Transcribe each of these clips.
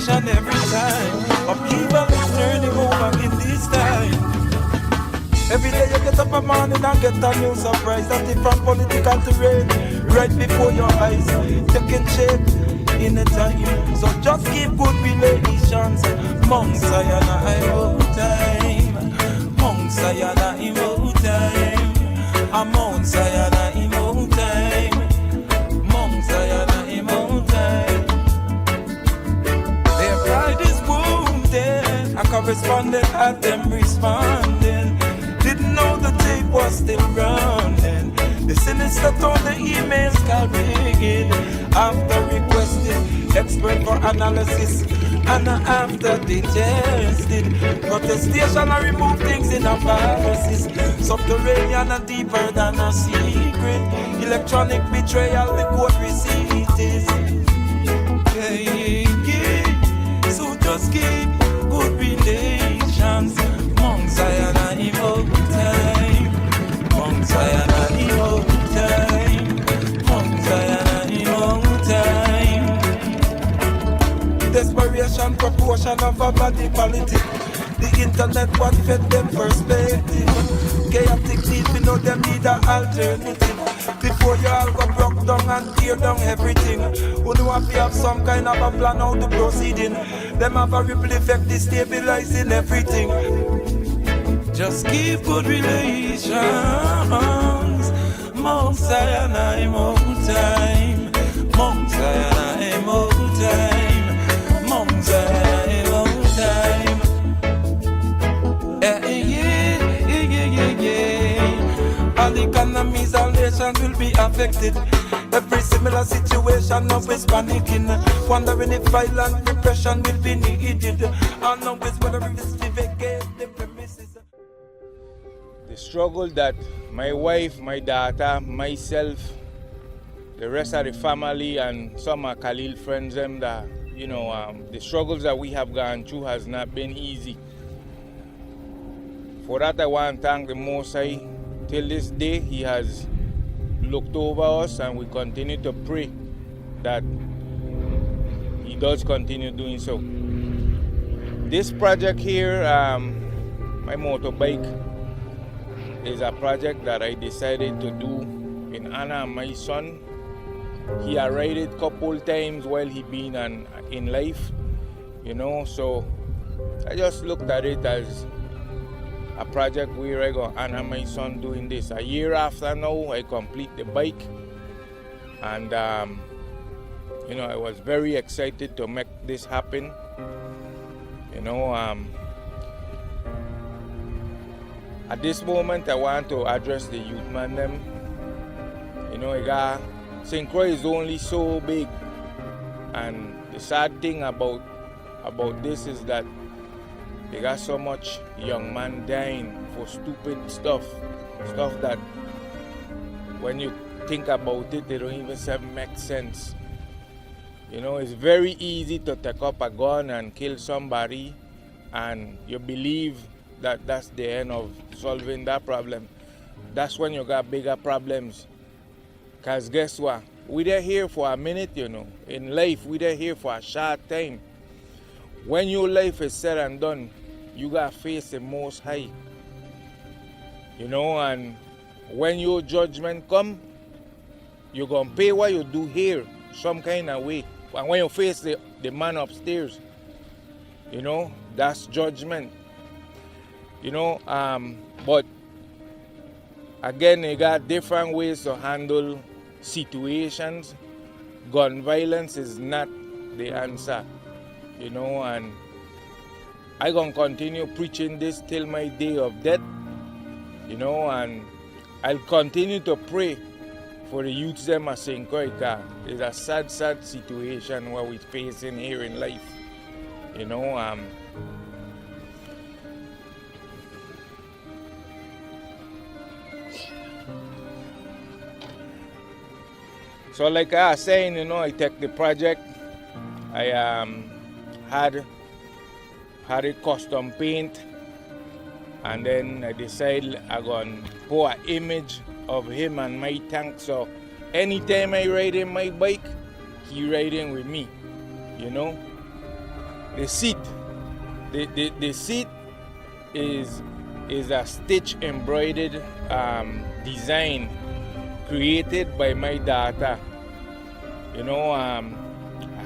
nation every time. Upheaval is turning over in this time. Every day you get up a morning and get a new surprise. That it from political terrain right before your eyes, taking shape in a time. So just keep good relations. Mount Zion Imo time. Mount Zion Imo time. A Mount Zion Imo time. Mount Zion Imo time. Their pride is wounded. I corresponded at them responding. Didn't know the tape was still running. The sinister tone the emails carried. After requested expert for analysis, and after they tested protestation and remove things in a viruses. Subterranean and deeper than a secret. Electronic betrayal, the court receipt is. Yeah. So just keep good relations. Mount Zion and Imo time. Mount Zion and Imo time. Mount Zion and Imo time. Desperation, proportion of a body politic. The internet one fed them perspective. Chaotic need, we know them need an alternative. Before you all go broke down and tear down everything, who know if you have some kind of a plan how to proceeding. Them have a ripple effect destabilizing everything. Just keep good relations. Mount Zion Imo time. Mount Zion Imo time. Mount Zion Imo time. All economies, all nations will be affected. Every similar situation now is panicking. Wondering if violent repression will be needed. And now is whether it is to vacate the premises. The struggle that my wife, my daughter, myself, the rest of the family and some of Khalil friends them that, the struggles that we have gone through has not been easy. For that I want to thank the Most High. Till this day he has looked over us, and we continue to pray that he does continue doing so. This project here, my motorbike, is a project that I decided to do in honor of my son. He had ride it a couple times while he been in life, so I just looked at it as a project where I go honor my son doing this. A year after now, I complete the bike, and I was very excited to make this happen. At this moment, I want to address the youth man them. St. Croix is only so big, and the sad thing about this is that they got so much young man dying for stupid stuff that when you think about it, they don't even make sense. It's very easy to take up a gun and kill somebody, and you believe that that's the end of solving that problem. That's when you got bigger problems. Because guess what? We're here for a minute, In life, we're here for a short time. When your life is said and done, you got to face the Most High. And when your judgment come, you're going to pay what you do here some kind of way. And when you face the man upstairs, that's judgment. But again, you got different ways to handle situations. Gun violence is not the answer, and I'm going to continue preaching this till my day of death, and I'll continue to pray for the youths them at St. Croix. It's a sad situation what we're facing here in life, So like I was saying, I take the project. I had it custom paint, and then I decided I'm going to put an image of him and my tank. So anytime I ride in my bike, he riding with me, the seat. The seat is a stitch embroidered design created by my daughter. You know,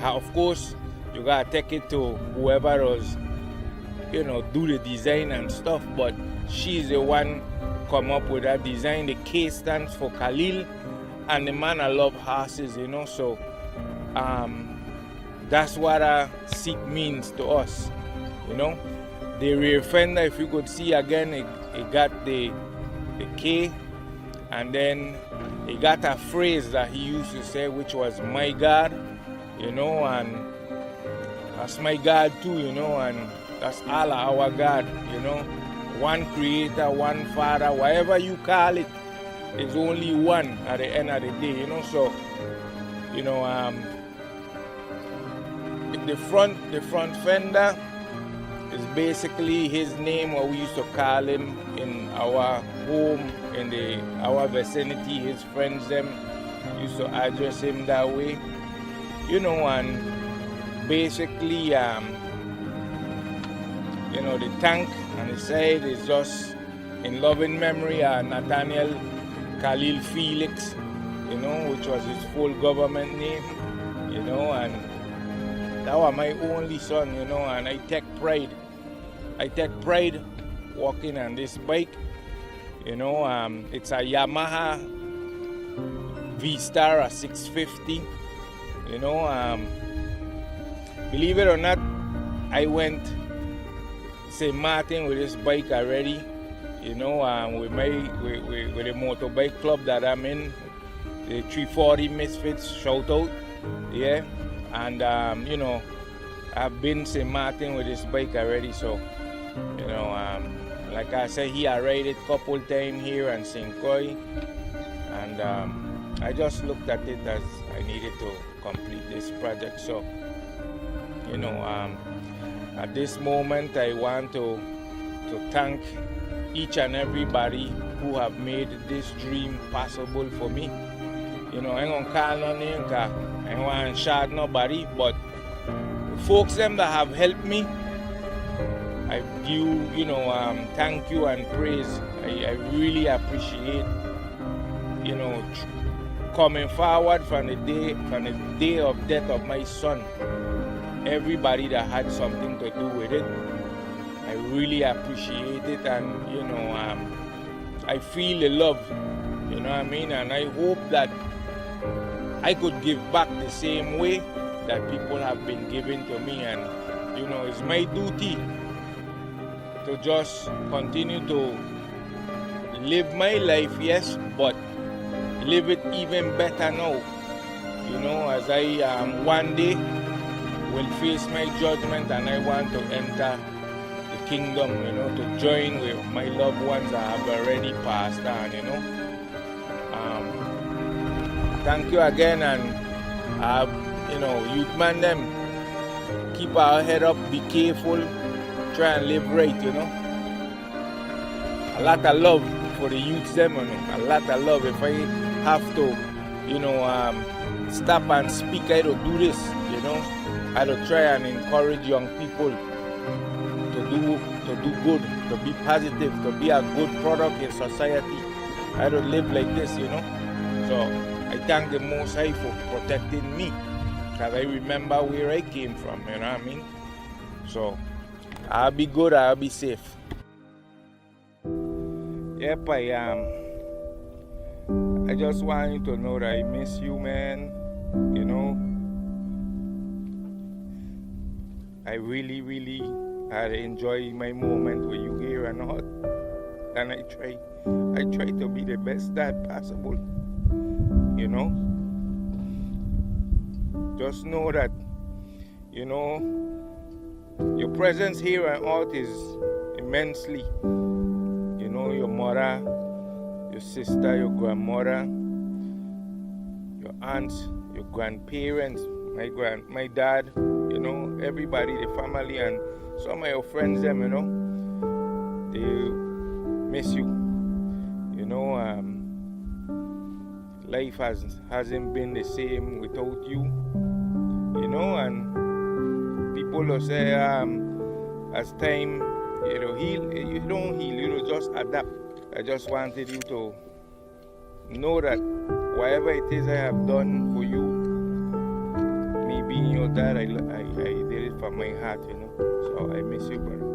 of course, you gotta take it to whoever does, you know, do the design and stuff, but she's the one come up with that design. The K stands for Khalil, and the man I love horses, you know, so that's what a seat means to us, you know. The rear fender, if you could see again, it got the K, and then it got a phrase that he used to say, which was "my God," you know, and that's my God too, you know, and that's Allah, our God, you know. One creator, one father, whatever you call it, it's only one at the end of the day, you know. So, you know, the front fender is basically his name, what we used to call him in our home, in our vicinity. His friends them used to address him that way, you know. And basically, you know, the tank on the side is just in loving memory of Nathaniel Khalil Felix, you know, which was his full government name, you know, and that was my only son, you know, and I take pride walking on this bike, you know. It's a Yamaha Vstar, a 650, you know. Believe it or not, I went St. Martin with this bike already, you know, with the motorbike club that I'm in, the 340 Misfits, shout out, yeah. And you know, I've been St. Martin with this bike already, so you know, like I said, I ride it couple times here in St. Croix, and I just looked at it as I needed to complete this project. So you know, at this moment, I want to thank each and everybody who have made this dream possible for me. You know, I ain't gonna call no name, cause I don't want to shout nobody, but the folks them that have helped me, I give, you know, thank you and praise. I really appreciate, you know, coming forward from the day of death of my son. Everybody that had something to do with it, I really appreciate it, and you know, I feel the love, you know what I mean, and I hope that I could give back the same way that people have been giving to me. And you know, it's my duty to just continue to live my life, yes, but live it even better now, you know, as I one day will face my judgment, and I want to enter the kingdom, you know, to join with my loved ones that have already passed on, you know. Thank you again, and you know, youth man them, keep our head up, be careful, try and live right, you know. A lot of love for the youths them, you know, a lot of love. If I have to, you know, stop and speak, I don't do this, you know. I to try and encourage young people to do good, to be positive, to be a good product in society. I don't live like this, you know. So I thank the Most High for protecting me, because I remember where I came from, you know what I mean? So I'll be good, I'll be safe. Yep, I just want you to know that I miss you, man, you know. I really, really had enjoyed my moment with you here and all. And I try to be the best dad possible, you know. Just know that, you know, your presence here on earth is immensely, you know, your mother, your sister, your grandmother, your aunts, your grandparents, my dad, you know, everybody, the family, and some of your friends them, you know, they miss you, you know. Life hasn't been the same without you, you know, and people will say, as time, heal, you don't heal, just adapt. I just wanted you to know that whatever it is I have done for you, me being your dad, I did it from my heart, So I miss you, brother.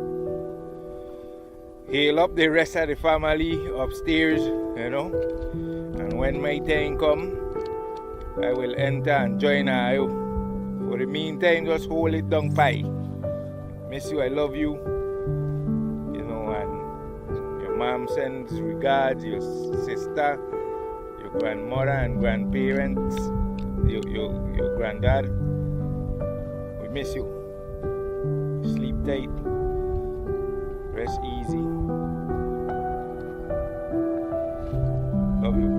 Hail up the rest of the family upstairs, And when my time come, I will enter and join you. For the meantime, just hold it down, pie. Miss you, I love you. And your mom sends regards, your sister, your grandmother and grandparents, your granddad. We miss you. Sleep tight. Rest easy. Love you.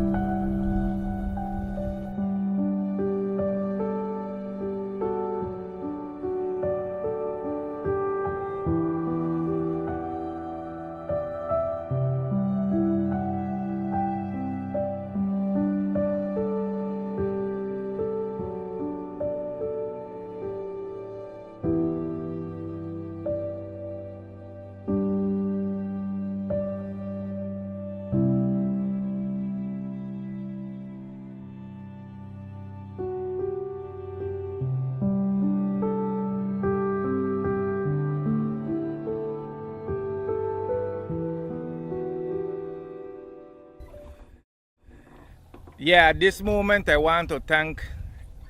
Yeah, at this moment I want to thank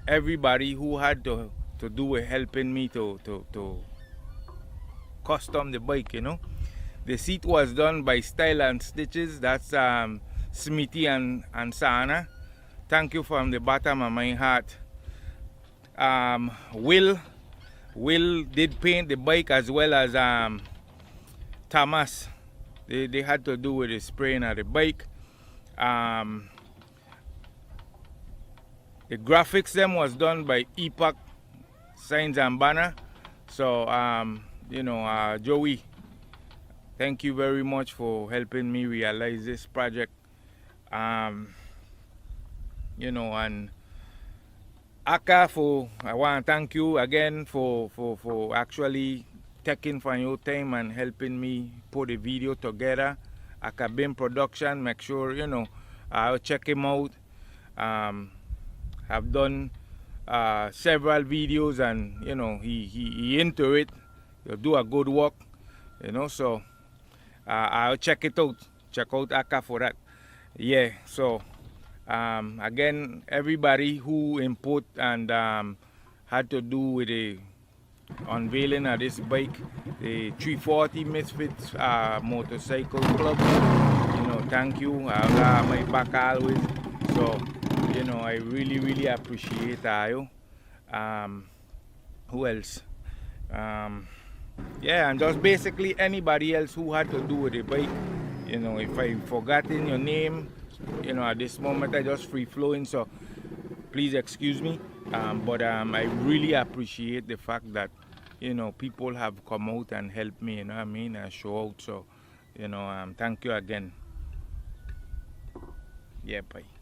everybody who had to do with helping me to custom the bike, The seat was done by Style and Stitches. That's Smithy and Sana. Thank you from the bottom of my heart. Will did paint the bike, as well as Thomas. They had to do with the spraying of the bike. The graphics them was done by Epoch Signs and Banner. So Joey, thank you very much for helping me realize this project. And Aka, I want to thank you again for actually taking from your time and helping me put the video together. Aka Bim Production, make sure I'll check him out. I've done several videos, and he into it. He'll do a good work, So I'll check it out. Check out Aka for that. Yeah. So again, everybody who input and had to do with the unveiling of this bike, the 340 Misfits Motorcycle Club. Thank you. I'll have my back always. So. I really appreciate you. Who else? Yeah, and just basically anybody else who had to do with the bike. If I forgotten your name, at this moment I just free flowing, so please excuse me. But I really appreciate the fact that people have come out and helped me. And show out. So thank you again. Yeah, bye.